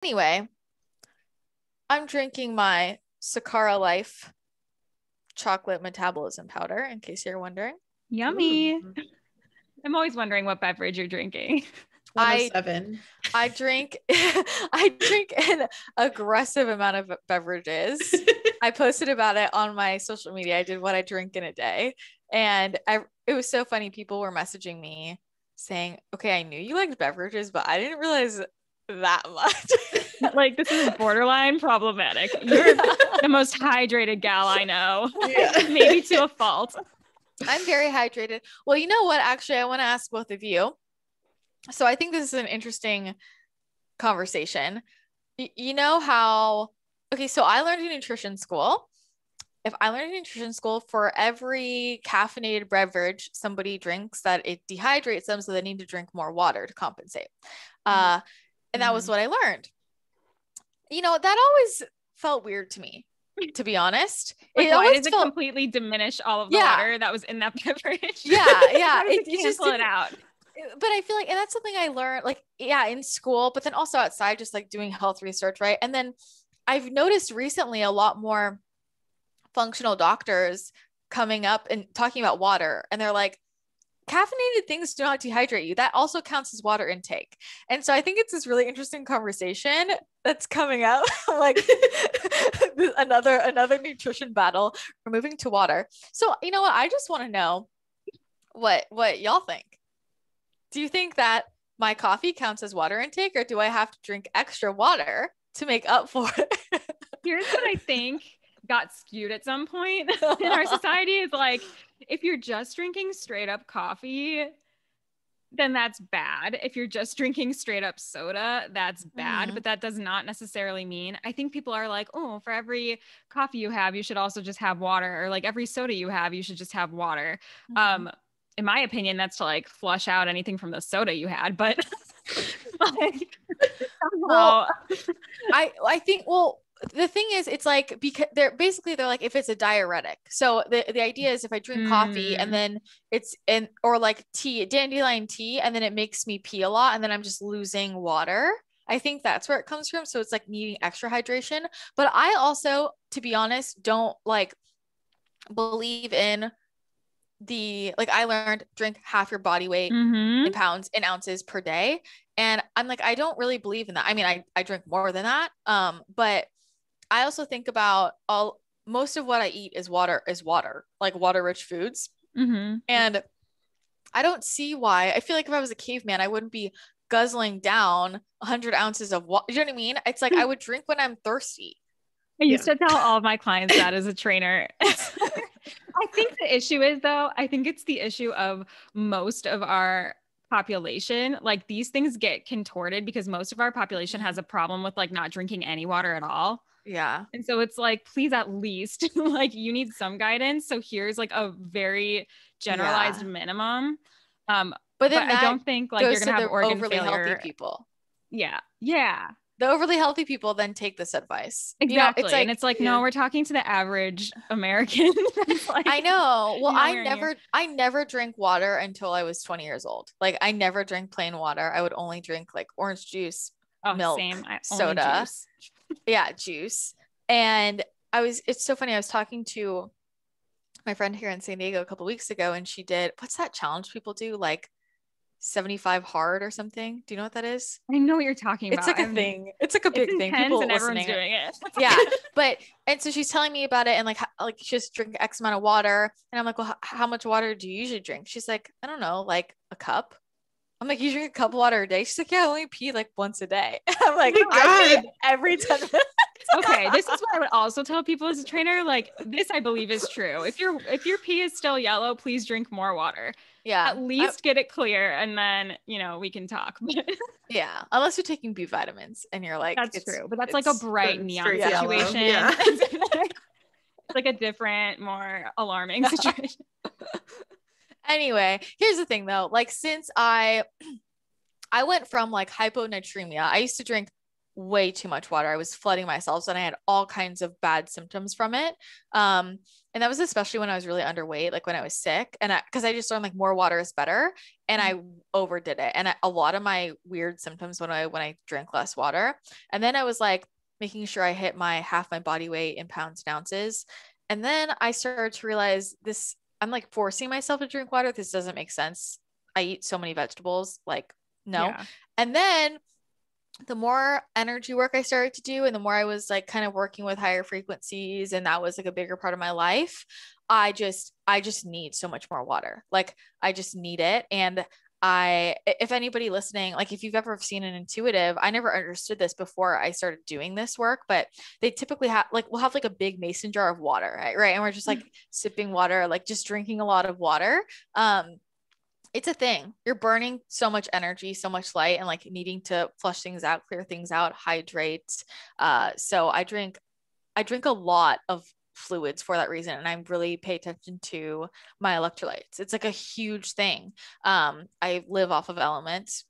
Anyway, I'm drinking my Sakara Life chocolate metabolism powder, in case you're wondering. Yummy. I'm always wondering what beverage you're drinking. I 107. I drink I drink an aggressive amount of beverages. I posted about it on my social media. I did what I drink in a day. And it was so funny. People were messaging me saying, okay, I knew you liked beverages, but I didn't realize that much. Like, this is borderline problematic. You're the most hydrated gal I know. Yeah. Maybe to a fault. I'm very hydrated. Well, you know what? Actually, I want to ask both of you. So I think this is an interesting conversation. You know how, okay, so I learned in nutrition school. If I learned in nutrition school, for every caffeinated beverage somebody drinks, that it dehydrates them, so they need to drink more water to compensate. And that was what I learned. You know, that always felt weird to me, to be honest. Like, it why always does it felt, completely diminish all of the Yeah. water that was in that beverage? yeah. How does It just cancel it didn't, out. but I feel like, and that's something I learned, like, yeah, in school, but then also outside, just like doing health research, right? And then I've noticed recently a lot more functional doctors coming up and talking about water, and they're like, caffeinated things do not dehydrate you. That also counts as water intake. And so I think it's this really interesting conversation that's coming up, like another nutrition battle. We're moving to water. So you know what? I just want to know what y'all think. Do you think that my coffee counts as water intake, or do I have to drink extra water to make up for it? Here's what I think got skewed at some point in our society is like, if you're just drinking straight up coffee, then that's bad. If you're just drinking straight up soda, that's bad. But that does not necessarily mean, I think people are like, oh, for every coffee you have, you should also just have water, or like every soda you have, you should just have water. In my opinion, that's to like flush out anything from the soda you had. But like, well, I think, well, the thing is, it's like, because they're like, if it's a diuretic. So the idea is, if I drink coffee and then or like tea, dandelion tea, and then it makes me pee a lot, and then I'm just losing water. I think that's where it comes from. So it's like needing extra hydration. But I also, to be honest, don't like believe in like, I learned drink half your body weight in pounds, in ounces per day. And I'm like, I don't really believe in that. I mean, I drink more than that. But I also think about most of what I eat is water, like water rich foods. And I don't see why. I feel like if I was a caveman, I wouldn't be guzzling down 100 ounces of water. You know what I mean? It's like, I would drink when I'm thirsty. I used to tell all of my clients that as a trainer. I think the issue is, though, I think it's the issue of most of our population. Like, these things get contorted because most of our population has a problem with like not drinking any water at all. Yeah. And so it's like, please, at least like, you need some guidance. So here's like a very generalized minimum. But then I don't think like you're gonna have organ overly failure. healthy people. Yeah. The overly healthy people then take this advice. Exactly. You know, and it's like, no, we're talking to the average American. Like, I know. Well, I never drank water until I was 20 years old. Like, I never drank plain water. I would only drink like orange juice, milk, soda. Juice. Yeah, juice. And it's so funny. I was talking to my friend here in San Diego a couple weeks ago, and she did, what's that challenge people do? Like 75 hard or something. Do you know what that is? I know what you're talking about. It's like a thing. It's like a big thing. People and everyone's doing it. Yeah. And so she's telling me about it, and like she just drink X amount of water. And I'm like, well, how much water do you usually drink? She's like, I don't know, like a cup. I'm like, you drink a cup of water a day? She's like, yeah, I only pee like once a day. I'm like, I pee every 10 minutes. Okay, this is what I would also tell people as a trainer. Like, this I believe is true. If your pee is still yellow, please drink more water. Yeah. At least get it clear, and then, we can talk. Yeah. Unless you're taking B vitamins and you're like, that's true. But that's like a bright neon situation. Yeah. It's like a different, more alarming situation. Anyway, here's the thing though. Like, since I went from like hyponatremia, I used to drink way too much water. I was flooding myself, and I had all kinds of bad symptoms from it. And that was especially when I was really underweight, like when I was sick, and because I just learned like more water is better, and I overdid it. And a lot of my weird symptoms when I drank less water, and then I was like making sure I hit my half my body weight in pounds and ounces. And then I started to realize this, I'm like forcing myself to drink water. This doesn't make sense. I eat so many vegetables, like no. Yeah. And then the more energy work I started to do, and the more I was like kind of working with higher frequencies, and that was like a bigger part of my life, I just need so much more water. Like I just need it. And if anybody listening, like if you've ever seen an intuitive, I never understood this before I started doing this work, but they typically have like, we'll have like a big mason jar of water, right? And we're just like sipping water, like just drinking a lot of water. It's a thing. You're burning so much energy, so much light, and like needing to flush things out, clear things out, hydrate. So I drink a lot of fluids for that reason. And I really pay attention to my electrolytes. It's like a huge thing. I live off of Element.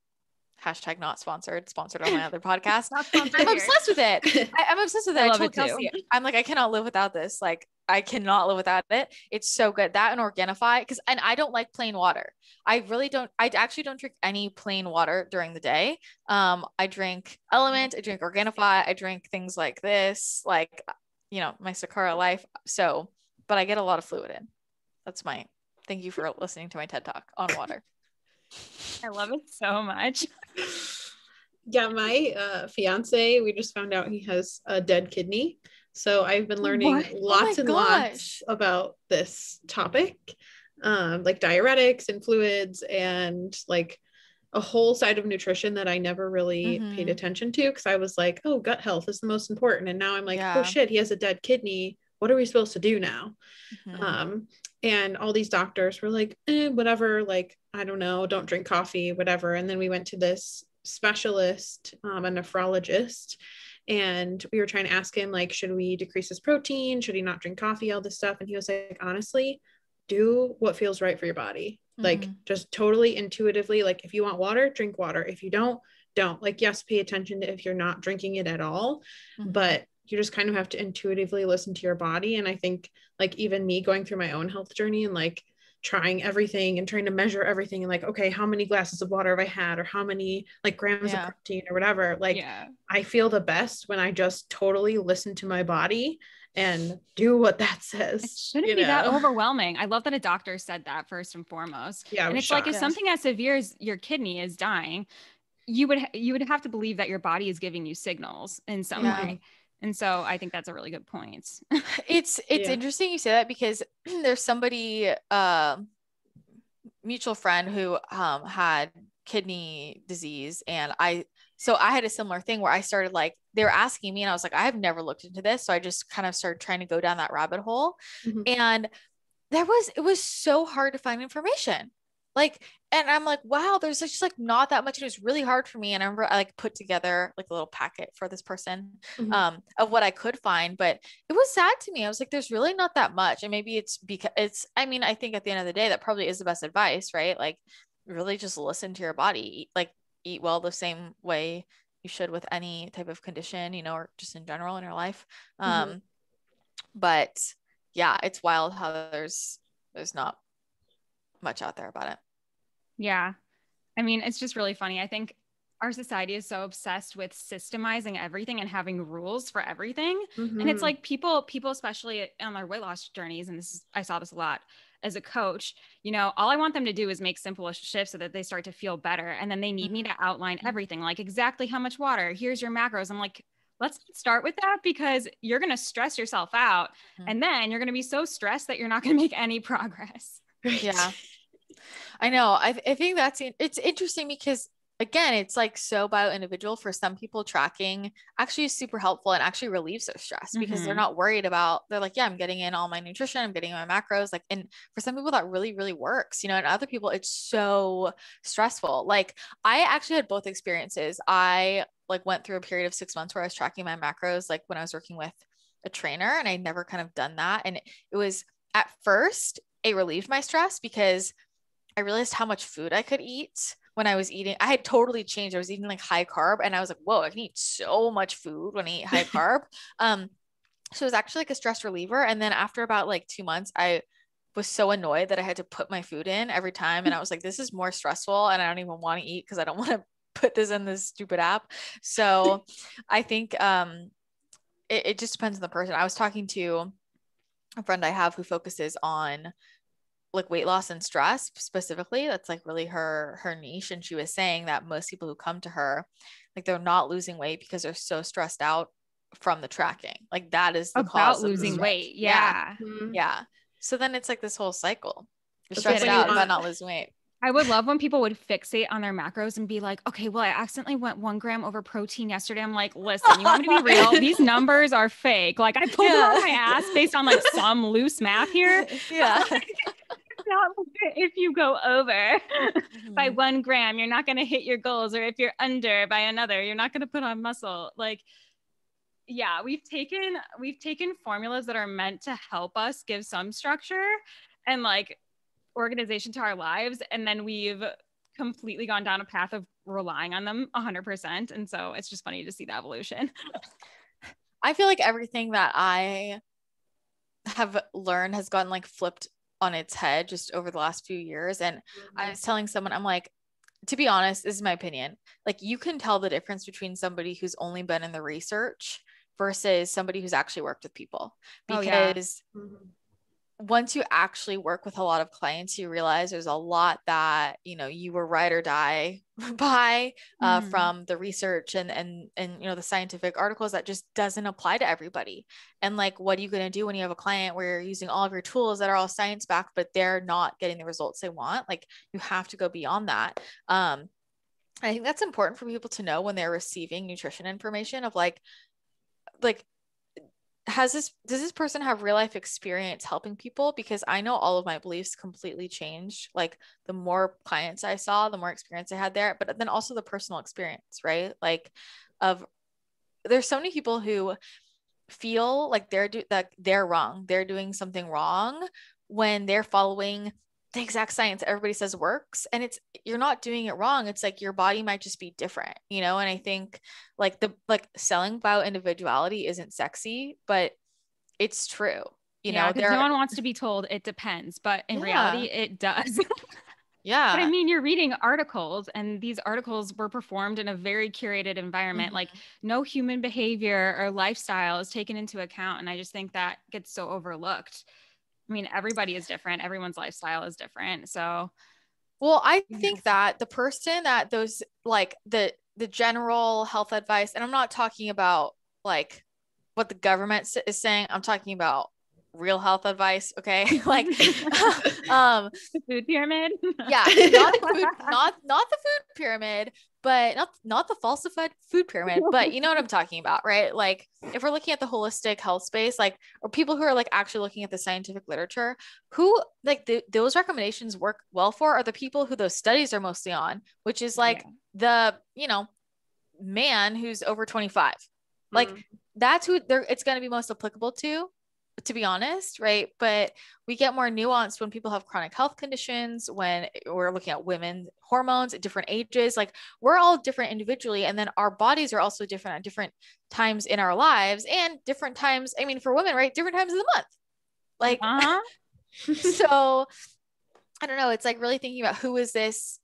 Hashtag not sponsored on my other podcast. I'm obsessed with it. I'm obsessed with it. I told Kelsey, I'm like, I cannot live without this. Like I cannot live without it. It's so good. That and Organifi, and I don't like plain water. I actually don't drink any plain water during the day. I drink Element, I drink Organifi, I drink things like this, like, my Sakara Life. So, but I get a lot of fluid in. Thank you for listening to my TED Talk on water. I love it so much. Yeah, my fiance, we just found out he has a dead kidney. So I've been learning lots and lots about this topic, like diuretics and fluids, and like a whole side of nutrition that I never really paid attention to, because I was like, oh, gut health is the most important. And now I'm like, oh shit, he has a dead kidney. What are we supposed to do now? And all these doctors were like, whatever, like, I don't know, don't drink coffee, whatever. And then we went to this specialist, a nephrologist, and we were trying to ask him, like, should we decrease his protein? Should he not drink coffee? All this stuff. And he was like, honestly, do what feels right for your body. Like, just totally intuitively, like, if you want water, drink water. If you don't. Like, yes, pay attention to if you're not drinking it at all, but you just kind of have to intuitively listen to your body. And I think, like, even me going through my own health journey and like trying everything and trying to measure everything and like, okay, how many glasses of water have I had, or how many like grams of protein or whatever, like I feel the best when I just totally listen to my body and do what that says. It shouldn't be that overwhelming. I love that a doctor said that first and foremost. Yeah, and it's shocked. Like if something as severe as your kidney is dying, you would have to believe that your body is giving you signals in some way. And so I think that's a really good point. It's interesting you say that, because there's somebody, mutual friend who had kidney disease, and I had a similar thing where I started, like, they were asking me and I was like, I have never looked into this. So I just kind of started trying to go down that rabbit hole. And it was so hard to find information. Like, and I'm like, wow, there's just like not that much. It was really hard for me. And I remember I like put together like a little packet for this person of what I could find, but it was sad to me. I was like, there's really not that much. And maybe it's because I think at the end of the day, that probably is the best advice, right? Like, really just listen to your body, eat well the same way you should with any type of condition, or just in general in your life. But yeah, it's wild how there's not much out there about it. Yeah. I mean, it's just really funny. I think our society is so obsessed with systemizing everything and having rules for everything. And it's like people, especially on their weight loss journeys, and I saw this a lot as a coach, all I want them to do is make simple shifts so that they start to feel better. And then they need me to outline everything, like exactly how much water, here's your macros. I'm like, let's start with that, because you're going to stress yourself out. And then you're going to be so stressed that you're not going to make any progress. Yeah, I know. I think it's interesting because, again, it's like so bio-individual. For some people, tracking actually is super helpful and actually relieves their stress because they're not worried about, they're like, yeah, I'm getting in all my nutrition, I'm getting my macros. Like, and for some people that really, really works, and other people it's so stressful. Like, I actually had both experiences. I like went through a period of 6 months where I was tracking my macros, like when I was working with a trainer, and I never kind of done that. And it was, at first, it relieved my stress because I realized how much food I could eat when I was eating, I had totally changed. I was eating like high carb and I was like, whoa, I can eat so much food when I eat high carb. So it was actually like a stress reliever. And then after about like 2 months, I was so annoyed that I had to put my food in every time. And I was like, this is more stressful and I don't even want to eat because I don't want to put this in this stupid app. So I think it just depends on the person. I was talking to a friend I have who focuses on like weight loss and stress specifically. That's like really her niche. And she was saying that most people who come to her, like they're not losing weight because they're so stressed out from the tracking. Like that is the cause about losing weight. Yeah. Yeah. So then it's like this whole cycle. You're stressed out about not losing weight. I would love when people would fixate on their macros and be like, okay, well, I accidentally went 1 gram over protein yesterday. I'm like, listen, you want me to be real? These numbers are fake. Like I pulled them out my ass based on like some loose math here. Yeah. It's not like if you go over by 1 gram, you're not going to hit your goals. Or if you're under by another, you're not going to put on muscle. Like, yeah, we've taken formulas that are meant to help us give some structure and like organization to our lives, and then we've completely gone down a path of relying on them 100%. And so it's just funny to see the evolution. I feel like everything that I have learned has gotten like flipped on its head just over the last few years. And I was telling someone, I'm like, to be honest, this is my opinion. Like you can tell the difference between somebody who's only been in the research versus somebody who's actually worked with people, because once you actually work with a lot of clients, you realize there's a lot that, you know, you were ride or die by from the research and, you know, the scientific articles that just doesn't apply to everybody. And like, what are you going to do when you have a client where you're using all of your tools that are all science backed, but they're not getting the results they want? Like you have to go beyond that. I think that's important for people to know when they're receiving nutrition information of like, does this person have real life experience helping people? Because I know all of my beliefs completely changed. Like the more clients I saw, the more experience I had there, but then also the personal experience, right? Like there's so many people who feel like they're wrong. They're doing something wrong when they're following the exact science everybody says works, and you're not doing it wrong. It's like your body might just be different, you know? And I think like selling about individuality isn't sexy, but it's true, you know, because no one wants to be told it depends, but in reality it does. Yeah. But I mean, you're reading articles, and these articles were performed in a very curated environment. Like no human behavior or lifestyle is taken into account. And I just think that gets so overlooked. I mean, everybody is different. Everyone's lifestyle is different. So, well, I think that the person that those like the general health advice, and I'm not talking about like what the government is saying. I'm talking about real health advice. Okay. Like, the food pyramid. Yeah. Not the food pyramid, but not the falsified food pyramid, but you know what I'm talking about, right? Like if we're looking at the holistic health space, like, or people who are like actually looking at the scientific literature, who like those recommendations work well for are the people who those studies are mostly on, which is like the, you know, man who's over 25. Like that's who it's going to be most applicable to be honest, right? But we get more nuanced when people have chronic health conditions, when we're looking at women's hormones at different ages. Like we're all different individually, and then our bodies are also different at different times in our lives, and different times, I mean, for women, right, different times of the month. Like so I don't know, it's like really thinking about who is this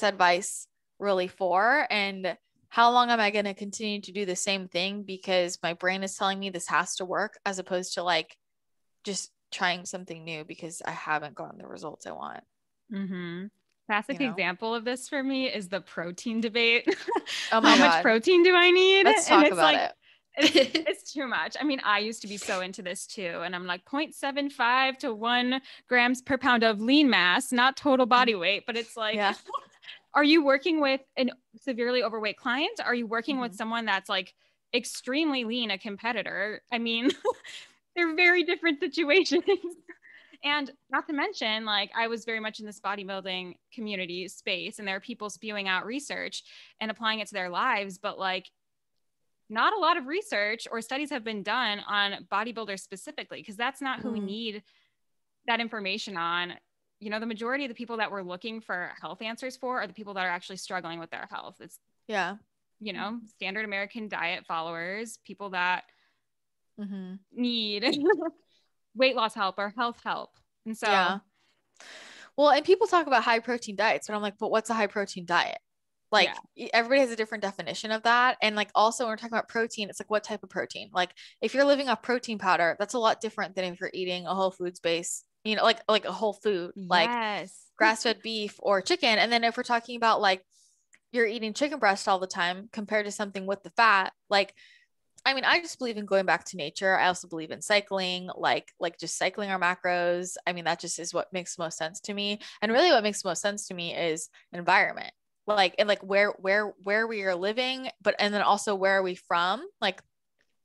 advice really for, and how long am I going to continue to do the same thing because my brain is telling me this has to work, as opposed to like just trying something new because I haven't gotten the results I want. Classic example of this for me is the protein debate. Oh my God. How much protein do I need? Let's talk about it. It's too much. I mean, I used to be so into this too. And I'm like 0.75 to 1 grams per pound of lean mass, not total body weight, but it's like, are you working with a severely overweight client? Are you working with someone that's like extremely lean, a competitor? I mean, they're very different situations. And not to mention, like, I was very much in this bodybuilding community space, and there are people spewing out research and applying it to their lives, but like not a lot of research or studies have been done on bodybuilders specifically, because that's not who we need that information on. It's, you know, you know, the majority of the people that we're looking for health answers for are the people that are actually struggling with their health. It's, you know, standard American diet followers, people that need weight loss help or health help. And so, well, and people talk about high protein diets, but I'm like, but what's a high protein diet? Like everybody has a different definition of that. And like, also when we're talking about protein, it's like, what type of protein? Like if you're living off protein powder, that's a lot different than if you're eating a whole foods base, you know, like a whole food, like grass-fed beef or chicken. And then if we're talking about like, you're eating chicken breast all the time compared to something with the fat, like, I mean, I just believe in going back to nature. I also believe in cycling, like just cycling our macros. I mean, that just is what makes most sense to me. And really what makes most sense to me is environment, like, and like where we are living, but, and then also where are we from? Like,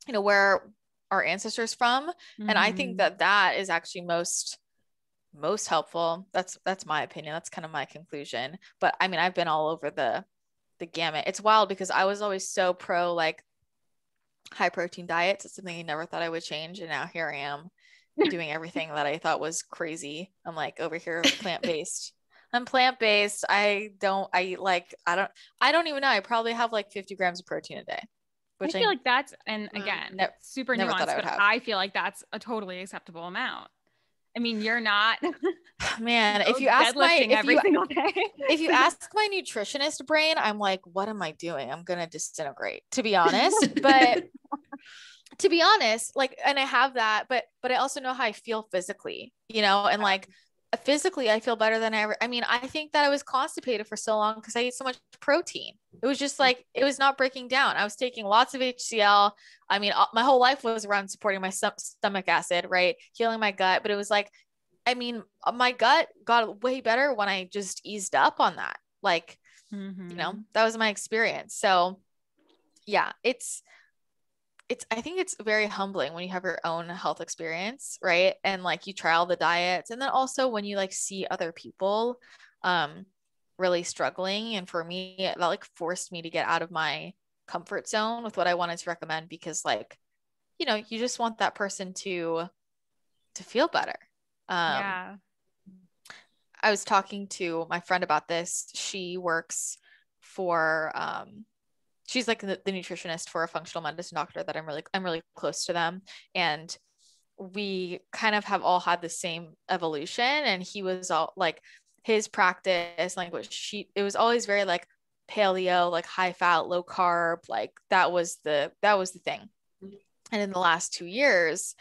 you know, where are our ancestors from? And I think that is actually most helpful. That's my opinion. That's kind of my conclusion. But I mean, I've been all over the gamut. It's wild because I was always so pro like high protein diets. It's something I never thought I would change. And now here I am doing everything that I thought was crazy. I'm like over here plant-based. I'm plant-based. I don't even know. I probably have like 50 grams of protein a day, which I feel like that's, and again, super nuanced, but I feel like that's a totally acceptable amount. I mean, you're not, man, if you ask if you ask my nutritionist brain, I'm like, what am I doing? I'm going to disintegrate, to be honest. But to be honest, like, and I have that, but I also know how I feel physically, you know, and like physically I feel better than I mean, I think that I was constipated for so long because I ate so much protein. It was just like, it was not breaking down. I was taking lots of HCl. I mean, my whole life was around supporting my stomach acid, right? Healing my gut. But it was like, I mean, my gut got way better when I just eased up on that. Like, you know, that was my experience. So yeah, I think it's very humbling when you have your own health experience, right? And like you try all the diets, and then also when you like see other people really struggling. And for me, that like forced me to get out of my comfort zone with what I wanted to recommend, because like, you know, you just want that person to feel better. I was talking to my friend about this. She works for she's like the nutritionist for a functional medicine doctor that I'm really close to them. And we kind of have all had the same evolution. And he was all like, his practice, like it was always very like paleo, like high fat, low carb, like that was the thing. And in the last 2 years,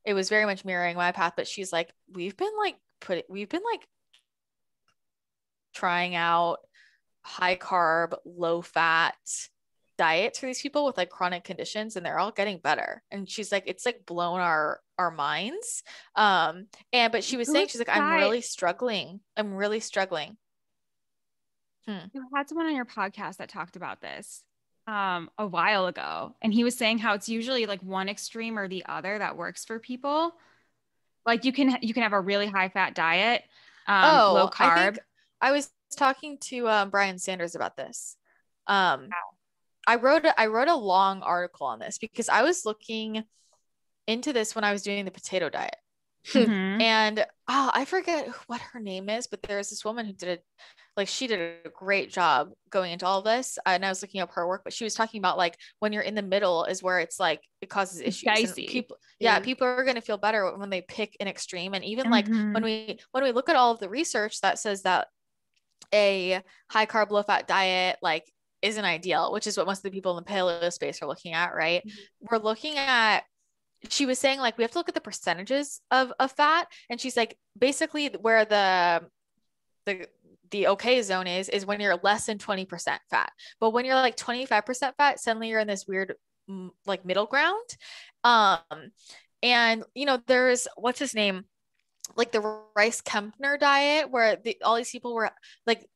it was very much mirroring my path. But she's like, we've been trying out high carb, low fat diets for these people with like chronic conditions, and they're all getting better. And she's like, it's like blown our minds. But she was saying, she's like, I'm really struggling. You had someone on your podcast that talked about this a while ago, and he was saying how it's usually like one extreme or the other that works for people. Like you can have a really high fat diet, low carb. I was talking to Brian Sanders about this. I wrote a long article on this because I was looking into this when I was doing the potato diet. And I forget what her name is, but there's this woman who she did a great job going into all of this. And I was looking up her work, but she was talking about like when you're in the middle is where it's like it causes issues. People are going to feel better when they pick an extreme. And even like when we look at all of the research that says that a high carb, low fat diet like isn't ideal, which is what most of the people in the paleo space are looking at, right? We're looking at, she was saying like we have to look at the percentages of fat, and she's like basically where the okay zone is when you're less than 20% fat. But when you're like 25% fat, suddenly you're in this weird like middle ground. And you know, there's what's his name, like the Rice Kempner diet, where all these people were like,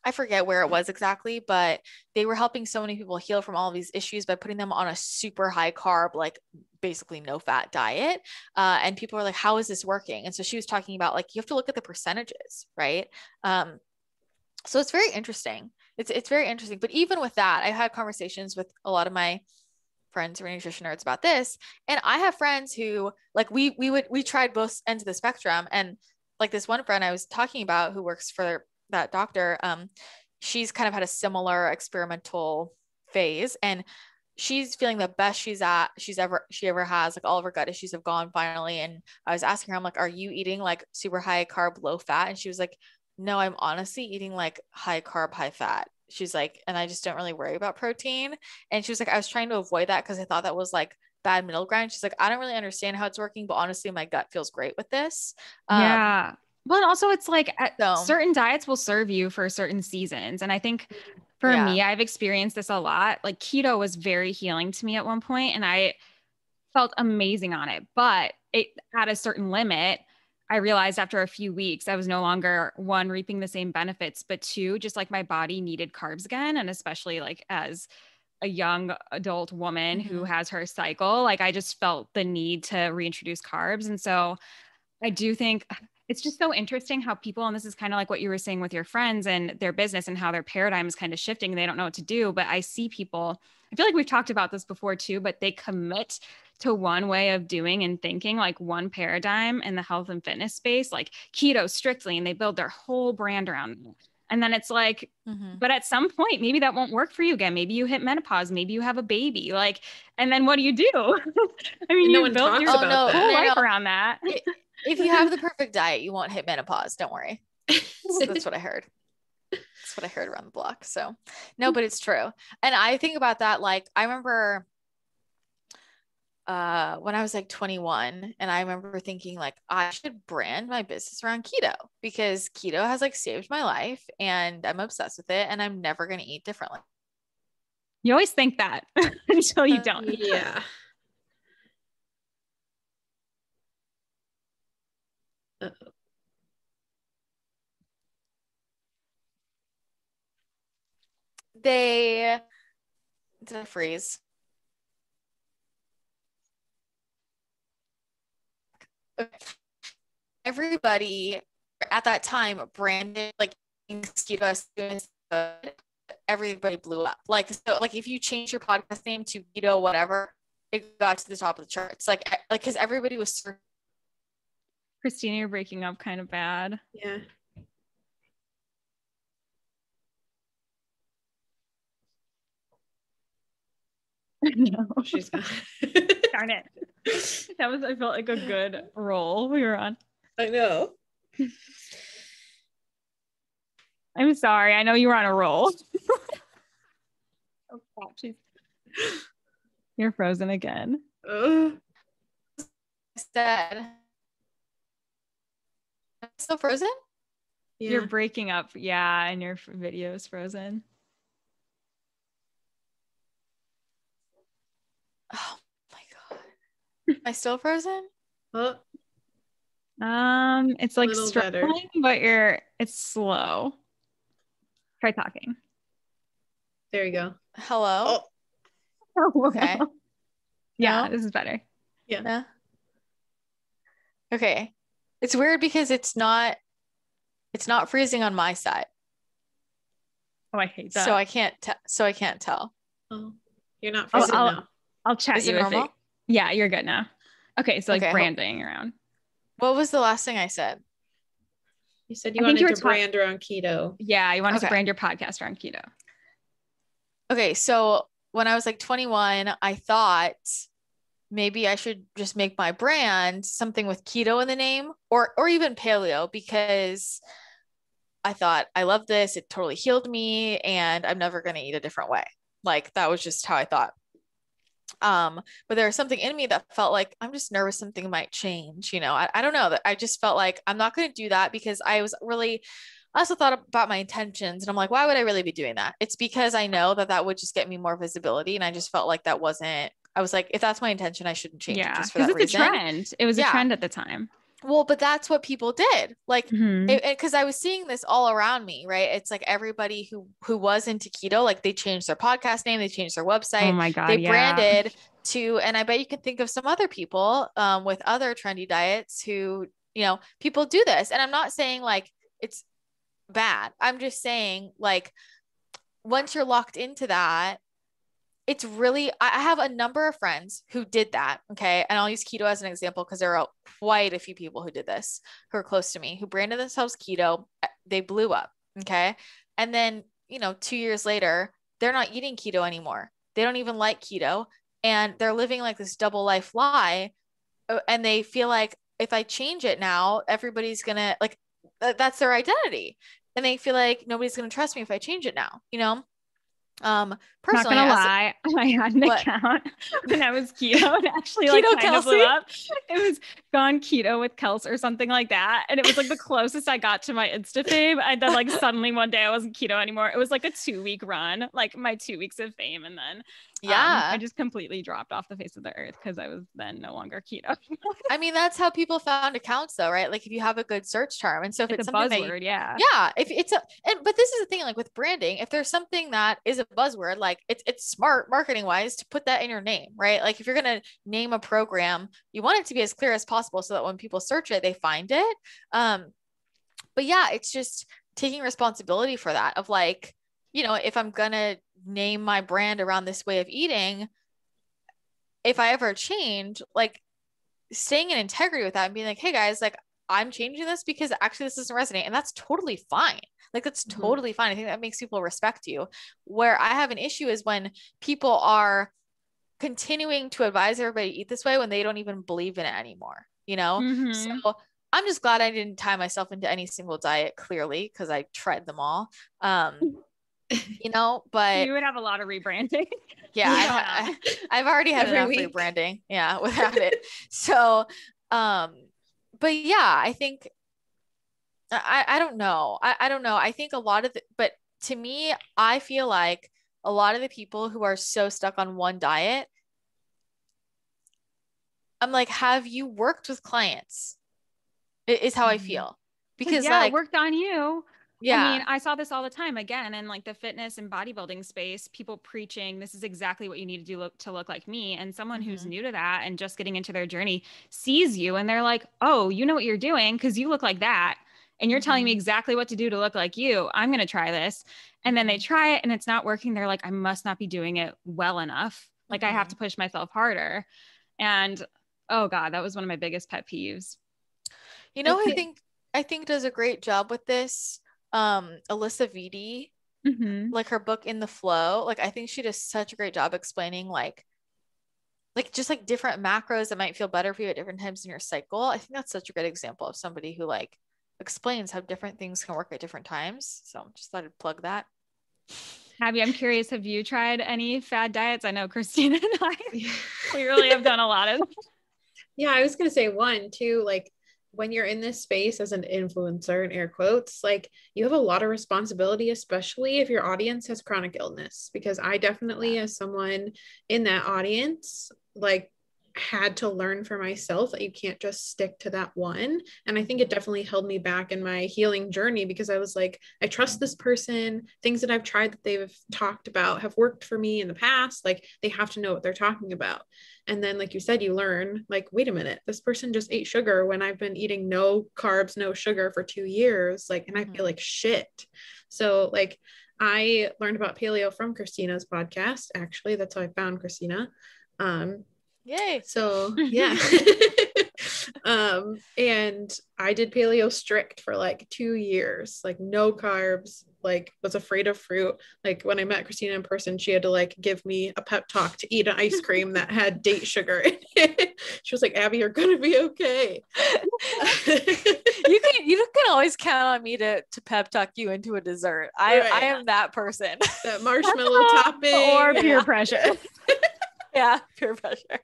I forget where it was exactly, but they were helping so many people heal from all of these issues by putting them on a super high carb, like basically no fat diet. And people were like, how is this working? And so she was talking about like, you have to look at the percentages, right? So it's very interesting. It's very interesting. But even with that, I had conversations with a lot of my friends who are nutrition nerds about this. And I have friends who like, we tried both ends of the spectrum, and like this one friend I was talking about who works for that doctor, she's kind of had a similar experimental phase, and she's feeling the best she ever has. Like all of her gut issues have gone finally. And I was asking her, I'm like, are you eating like super high carb, low fat? And she was like, no, I'm honestly eating like high carb, high fat. She's like, and I just don't really worry about protein. And she was like, I was trying to avoid that because I thought that was like bad middle ground. She's like, I don't really understand how it's working, but honestly, my gut feels great with this. Yeah. But also it's like certain diets will serve you for certain seasons. And I think for me, I've experienced this a lot. Like keto was very healing to me at one point, and I felt amazing on it, but it at a certain limit, I realized after a few weeks, I was no longer one, reaping the same benefits, but two, just like my body needed carbs again. And especially like as a young adult woman who has her cycle, like I just felt the need to reintroduce carbs. And so I do think it's just so interesting how people, and this is kind of like what you were saying with your friends and their business and how their paradigm is kind of shifting. They don't know what to do, but I see people, I feel like we've talked about this before too, but they commit to one way of doing and thinking, like one paradigm in the health and fitness space, like keto strictly, and they build their whole brand around it. And then it's like, but at some point, maybe that won't work for you again. Maybe you hit menopause, maybe you have a baby, like, and then what do you do? I mean, you built your whole life around that. If you have the perfect diet, you won't hit menopause. Don't worry. That's what I heard. That's what I heard around the block. So no, but it's true. And I think about that. Like I remember when I was like 21, and I remember thinking like, I should brand my business around keto because keto has like saved my life and I'm obsessed with it and I'm never going to eat differently. You always think that until you don't. Yeah. Uh-oh. Did it freeze? Everybody at that time branded like keto, everybody blew up. Like, so like if you change your podcast name to keto, whatever, it got to the top of the charts. Like, cause everybody was. Christina, you're breaking up kind of bad. Yeah. No, she's gone. Darn it. I felt like a good roll we were on. I know. I'm sorry. I know you were on a roll. Oh, crap. You're frozen again. Said. Still frozen? Yeah. You're breaking up. Yeah. And your video is frozen. Oh my God. Am I still frozen? It's like struggling, but it's slow. Try talking. There you go. Hello. Oh. Okay. Yeah, no? This is better. Yeah. Okay. It's weird because it's not freezing on my side. Oh, I hate that. So I can't tell. Oh, you're not freezing now. I'll chat Is you it normal? Yeah, you're good now. Okay, so like branding around. What was the last thing I said? You said you wanted to brand around keto. Yeah, you wanted to brand your podcast around keto. Okay, so when I was like 21, I thought maybe I should just make my brand something with keto in the name or even paleo, because I thought I love this. It totally healed me and I'm never going to eat a different way. Like that was just how I thought. But there was something in me that felt like I'm just nervous something might change. You know, I don't know, that I just felt like I'm not going to do that because I also thought about my intentions and I'm like, why would I really be doing that? It's because I know that would just get me more visibility. And I just felt like I was like, if that's my intention, I shouldn't change it just for that reason. Because it's a trend. It was a trend at the time. Well, but that's what people did. Like, because I was seeing this all around me, right? It's like everybody who was into keto, like they changed their podcast name, they changed their website. Oh my God, they branded to, and I bet you can think of some other people with other trendy diets who, people do this. And I'm not saying like it's bad. I'm just saying like, once you're locked into that, it's really, I have a number of friends who did that. Okay. And I'll use keto as an example because there are quite a few people who did this, who are close to me, who branded themselves keto. They blew up. Okay. And then, 2 years later, they're not eating keto anymore. They don't even like keto. And they're living like this double life lie. And they feel like if I change it now, everybody's going to like, that's their identity. And they feel like nobody's going to trust me if I change it now, Not personally, gonna lie, I had an account when I was keto and actually like Keto kind of blew Kelsey? up. It was Gone Keto with Kelsey or something like that. And it was like the closest I got to my Insta fame. And then like suddenly one day I wasn't keto anymore. It was like a 2-week run, like my 2 weeks of fame. And then I just completely dropped off the face of the earth because I was then no longer keto. I mean, that's how people found accounts though, right? Like if you have a good search term. And so if it's a something buzzword, yeah. Yeah. If it's but this is the thing, like with branding, if there's something that is a buzzword, like it's smart marketing wise to put that in your name, right? Like if you're going to name a program, you want it to be as clear as possible so that when people search it, they find it. But yeah, it's just taking responsibility for that of like, if I'm going to name my brand around this way of eating, if I ever change, like staying in integrity with that and being like, hey guys, like I'm changing this because actually this doesn't resonate. And that's totally fine. Like that's totally fine. I think that makes people respect you. Where I have an issue is when people are continuing to advise everybody to eat this way when they don't even believe in it anymore, So I'm just glad I didn't tie myself into any single diet clearly because I tried them all. But you would have a lot of rebranding. Yeah, I've already had enough rebranding. Yeah, without it. So, but yeah, I think I don't know. I don't know. I think a lot of but to me, I feel like a lot of the people who are so stuck on one diet, I'm like, have you worked with clients? Is how I feel. Because it worked on you. Yeah. I mean, I saw this all the time again in like the fitness and bodybuilding space, people preaching, this is exactly what you need to do to look like me. And someone who's new to that and just getting into their journey sees you and they're like, oh, you know what you're doing because you look like that. And you're telling me exactly what to do to look like you. I'm going to try this. And then they try it and it's not working. They're like, I must not be doing it well enough. Like I have to push myself harder. And oh God, that was one of my biggest pet peeves. I think does a great job with this. Alyssa Vitti, like her book In the Flow, like I think she does such a great job explaining like just like different macros that might feel better for you at different times in your cycle. I think that's such a good example of somebody who like explains how different things can work at different times. So just thought I'd plug that. Abbey, I'm curious, have you tried any fad diets? I know Christina and I, we really have done a lot of them. Yeah, I was going to say one, too, like when you're in this space as an influencer in air quotes, like you have a lot of responsibility, especially if your audience has chronic illness, because I definitely, as someone in that audience, like had to learn for myself that you can't just stick to that one. And I think it definitely held me back in my healing journey because I was like, I trust this person. Things that I've tried that they've talked about have worked for me in the past. Like they have to know what they're talking about. And then, like you said, you learn like, wait a minute, this person just ate sugar when I've been eating no carbs, no sugar for 2 years. Like, and I feel like shit. So like, I learned about paleo from Christina's podcast. Actually, that's how I found Christina. Yay. So yeah. And I did paleo strict for like 2 years, like no carbs, like was afraid of fruit. Like when I met Christina in person, she had to like give me a pep talk to eat an ice cream that had date sugar in it. She was like, Abbey, you're gonna be okay. You can always count on me to pep talk you into a dessert. I am that person. That marshmallow topping or peer pressure. Yeah, peer pressure.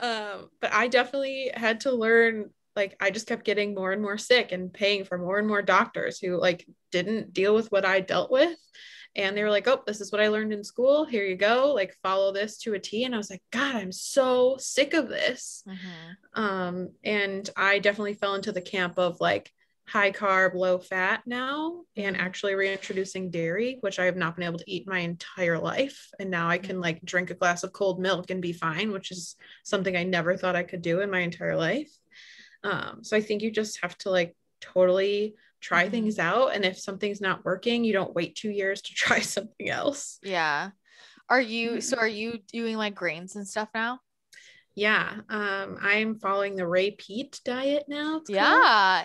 But I definitely had to learn, like I just kept getting more and more sick and paying for more and more doctors who like didn't deal with what I dealt with. And they were like, oh, this is what I learned in school. Here you go. Like follow this to a T. And I was like, God, I'm so sick of this. And I definitely fell into the camp of like high carb, low fat now, and actually reintroducing dairy, which I have not been able to eat my entire life. And now I can like drink a glass of cold milk and be fine, which is something I never thought I could do in my entire life. So I think you just have to like totally try things out. And if something's not working, you don't wait 2 years to try something else. Yeah. Are you doing like grains and stuff now? Yeah. I'm following the Ray Peat diet now.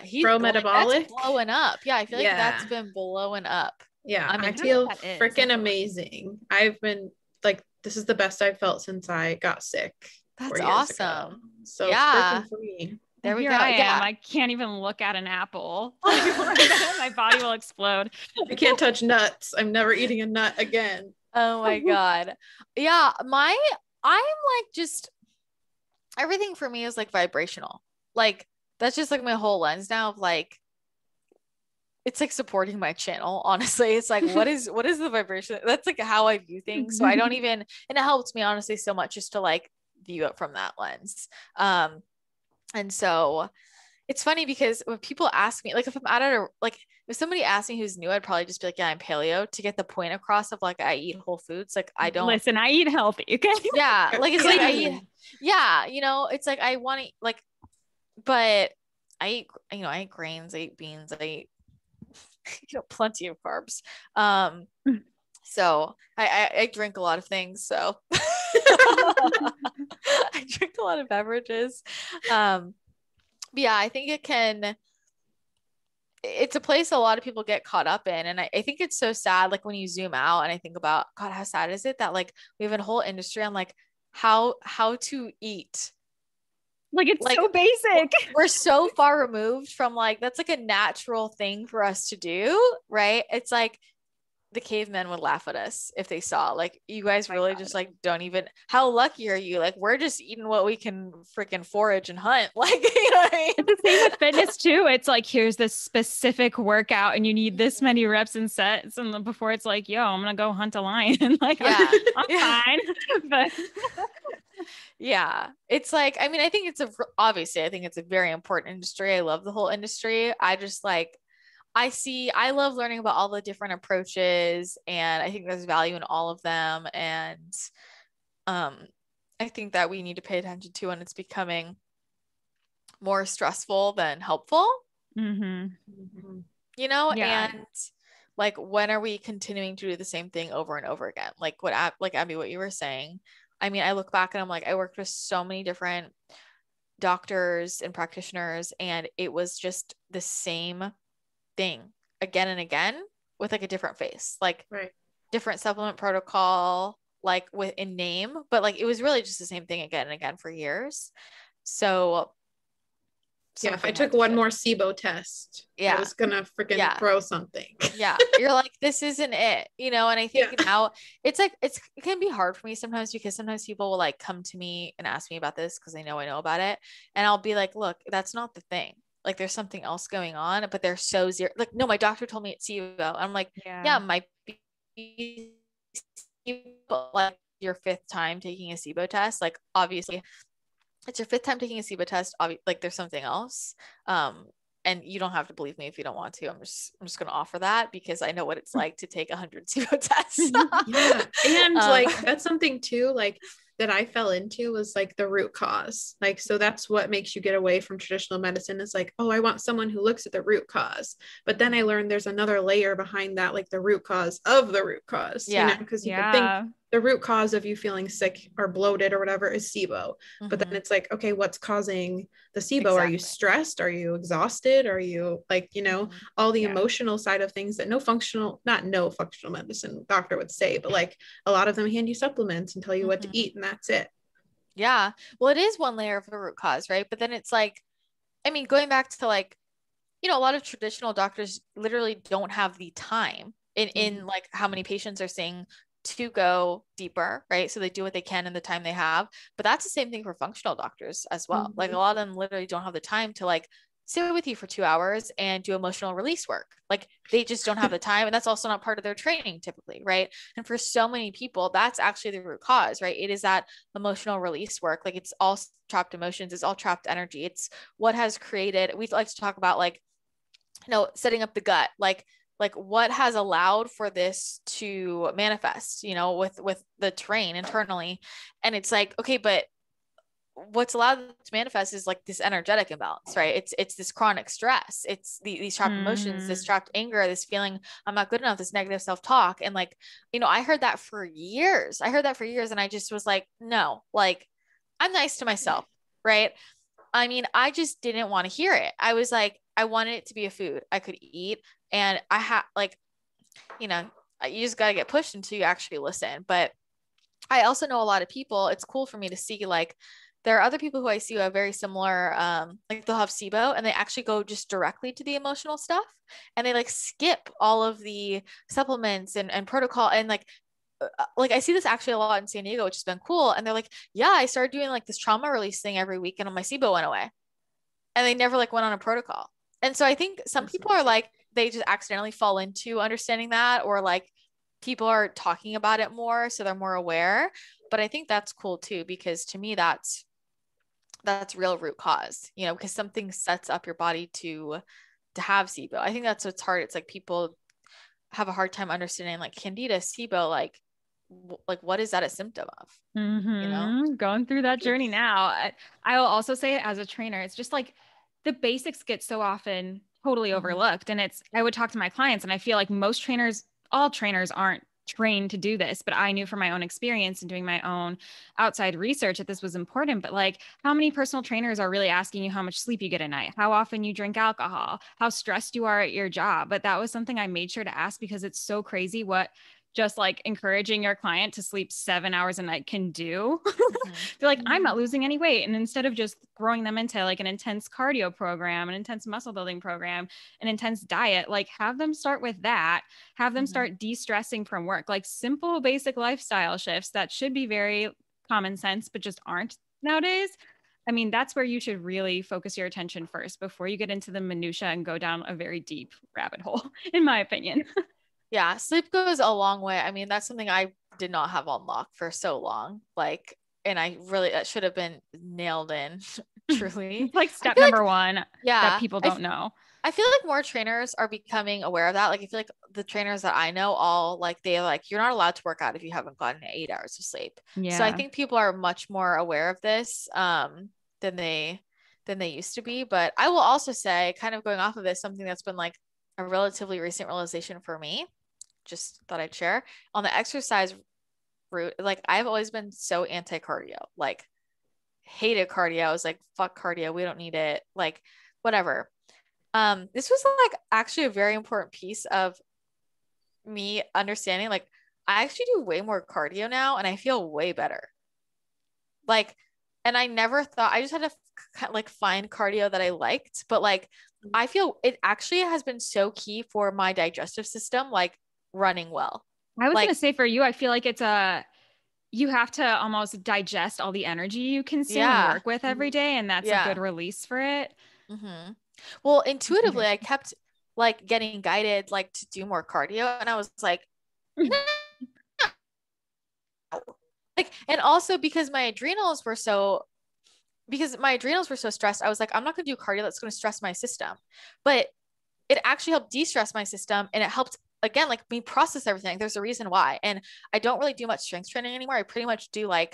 He's pro-metabolic. That's blowing up. Yeah, I feel like that's Yeah. been blowing up. Yeah, I mean, I feel freaking amazing. I've been like, this is the best I've felt since I got sick. That's awesome. So freaking free. There we go. I am. I can't even look at an apple. My body will explode. I can't touch nuts. I'm never eating a nut again. Oh my God. Yeah. I'm like, just everything for me is like vibrational. Like that's just like my whole lens now of like, it's like supporting my channel. Honestly, it's like, what is the vibration? That's like how I view things. So I don't even, and it helps me honestly so much just to like view it from that lens. And so it's funny because when people ask me, like if I'm out at like if somebody asks me who's new, I'd probably just be like, yeah, I'm paleo, to get the point across of like, I eat whole foods. Like I don't listen, I eat healthy. Okay. Yeah. Like it's like I eat, yeah, it's like I want to like, but I eat grains, I eat beans, I eat plenty of carbs. So I drink a lot of things. So I drink a lot of beverages. But yeah, I think it's a place a lot of people get caught up in. And I think it's so sad. Like when you zoom out and I think about, God, how sad is it that like we have a whole industry on like how to eat. Like it's like, so basic. We're so far removed from like, that's like a natural thing for us to do. Right. It's like the cavemen would laugh at us if they saw like, you guys really just like don't even, how lucky are you? Like we're just eating what we can freaking forage and hunt. Like, you know what I mean? It's the same with fitness too. It's like, here's this specific workout and you need this many reps and sets. And before it's like, yo, I'm going to go hunt a lion. Like, yeah, I'm fine. But yeah, it's like, I mean, I think obviously I think it's a very important industry. I love the whole industry. I just like, I love learning about all the different approaches and I think there's value in all of them. And I think that we need to pay attention to when it's becoming more stressful than helpful, and like, when are we continuing to do the same thing over and over again? Like Abby, what you were saying. I mean, I look back and I'm like, I worked with so many different doctors and practitioners and it was just the same thing again and again with like a different face, like different supplement protocol, like in name, but like it was really just the same thing again and again for years. So yeah, if I took one more SIBO test, I was gonna freaking throw something. Yeah, you're like, this isn't it, and I think now it's like it can be hard for me sometimes because sometimes people will like come to me and ask me about this because they know I know about it, and I'll be like, look, that's not the thing. Like there's something else going on, but they're so zero. Like, no, my doctor told me it's SIBO. I'm like, yeah, it might be SIBO, like your 5th time taking a SIBO test. Like obviously it's your 5th time taking a SIBO test. Like there's something else. And you don't have to believe me if you don't want to. I'm just going to offer that because I know what it's like to take 100 SIBO tests. Yeah. And like, that's something too, like that I fell into was like the root cause. Like, so that's what makes you get away from traditional medicine. Is like, oh, I want someone who looks at the root cause. But then I learned there's another layer behind that, like the root cause of the root cause. Yeah. Because you could think the root cause of you feeling sick or bloated or whatever is SIBO. But then it's like, okay, what's causing the SIBO? Exactly. Are you stressed? Are you exhausted? Are you like, all the emotional side of things that no functional medicine doctor would say, but like a lot of them hand you supplements and tell you what to eat and that's it. Yeah. Well, it is one layer of the root cause, right? But then it's like, I mean, going back to like, a lot of traditional doctors literally don't have the time in like how many patients are seeing to go deeper, right? So they do what they can in the time they have, but that's the same thing for functional doctors as well. Like a lot of them literally don't have the time to like sit with you for 2 hours and do emotional release work. Like they just don't have the time. And that's also not part of their training typically. Right. And for so many people, that's actually the root cause, right? It is that emotional release work. Like it's all trapped emotions. It's all trapped energy. It's what has created, we like to talk about like, setting up the gut, like what has allowed for this to manifest, with the terrain internally. And it's like, okay, but what's allowed to manifest is like this energetic imbalance, right? It's this chronic stress. It's these trapped emotions, this trapped anger, this feeling I'm not good enough, this negative self-talk. And like, I heard that for years. And I just was like, no, like I'm nice to myself, right? I mean, I just didn't want to hear it. I was like, I wanted it to be a food I could eat. And I had like, you just got to get pushed until you actually listen. But I also know a lot of people. It's cool for me to see like there are other people who I see who have very similar, like they'll have SIBO and they actually go just directly to the emotional stuff and they like skip all of the supplements and protocol. And like I see this actually a lot in San Diego, which has been cool. And they're like, yeah, I started doing like this trauma release thing every week and my SIBO went away. And they never like went on a protocol. And so I think some people are like, they just accidentally fall into understanding that, or like people are talking about it more, so they're more aware. But I think that's cool too, because to me, that's real root cause, because something sets up your body to have SIBO. I think that's what's hard. It's like people have a hard time understanding like Candida, SIBO, like what is that a symptom of? Going through that journey now. I will also say as a trainer, it's just like the basics get so often totally overlooked. And I would talk to my clients and I feel like all trainers aren't trained to do this, but I knew from my own experience and doing my own outside research that this was important. But like, how many personal trainers are really asking you how much sleep you get at night, how often you drink alcohol, how stressed you are at your job? But that was something I made sure to ask, because it's so crazy what just like encouraging your client to sleep 7 hours a night can do. They're like, I'm not losing any weight. And instead of just throwing them into like an intense cardio program, an intense muscle building program, an intense diet, like have them start with that, have them start de-stressing from work, like simple, basic lifestyle shifts that should be very common sense, but just aren't nowadays. I mean, that's where you should really focus your attention first before you get into the minutia and go down a very deep rabbit hole, in my opinion. Yeah, sleep goes a long way. I mean, that's something I did not have on lock for so long. Like, and that should have been nailed in, truly. Like step number one that people don't know. I feel like more trainers are becoming aware of that. Like, I feel like the trainers that I know all like, they're like, you're not allowed to work out if you haven't gotten 8 hours of sleep. Yeah. So I think people are much more aware of this than they used to be. But I will also say, kind of going off of this, something that's been like a relatively recent realization for me, just thought I'd share on the exercise route. Like I've always been so anti-cardio, like hated cardio. I was like, fuck cardio. We don't need it. Like whatever. This was like actually a very important piece of me understanding, like I actually do way more cardio now and I feel way better. Like, and I never thought, I just had to like find cardio that I liked, but like, I feel it actually has been so key for my digestive system, like running well. I was going to say for you, I feel like you have to almost digest all the energy you consume and work with every day. And that's a good release for it. Well, intuitively, I kept like getting guided, like to do more cardio. And I was like, like, and also because my adrenals were so stressed, I was like, I'm not going to do cardio that's going to stress my system. But it actually helped de-stress my system. And it helped, again, like me process everything. There's a reason why. And I don't really do much strength training anymore. I pretty much do I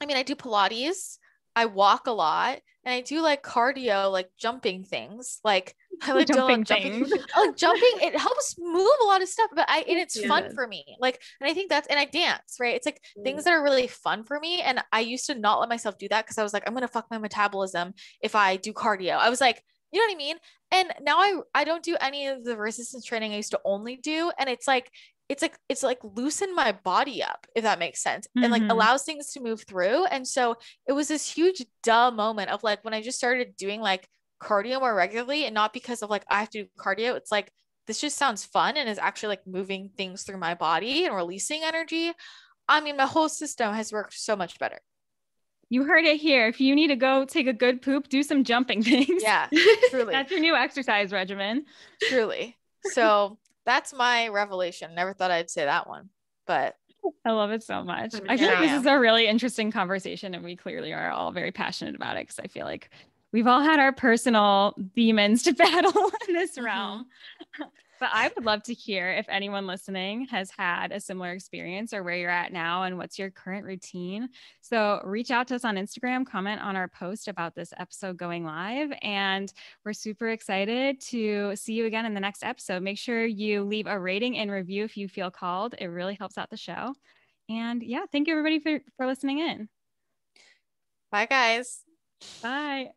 do Pilates, I walk a lot, and I do like cardio, like jumping things. Like I like jumping. I like jumping. It helps move a lot of stuff, but and it's fun for me. Like, and I think and I dance, right? It's like things that are really fun for me. And I used to not let myself do that because I was like, I'm going to fuck my metabolism if I do cardio. I was like, you know what I mean? And now I don't do any of the resistance training I used to only do. And it's like loosen my body up, if that makes sense, and like allows things to move through. And so it was this huge moment of like, when I just started doing like cardio more regularly, and not because of like, I have to do cardio. It's like, this just sounds fun and is actually like moving things through my body and releasing energy. I mean, my whole system has worked so much better. You heard it here. If you need to go take a good poop, do some jumping things. Yeah, truly. That's your new exercise regimen. Truly. So that's my revelation. Never thought I'd say that one, but I love it so much. I feel like this is a really interesting conversation, and we clearly are all very passionate about it, because I feel like we've all had our personal demons to battle in this realm. But I would love to hear if anyone listening has had a similar experience or where you're at now and what's your current routine. So reach out to us on Instagram, comment on our post about this episode going live. And we're super excited to see you again in the next episode. Make sure you leave a rating and review if you feel called. It really helps out the show. And yeah, thank you everybody for listening in. Bye, guys. Bye.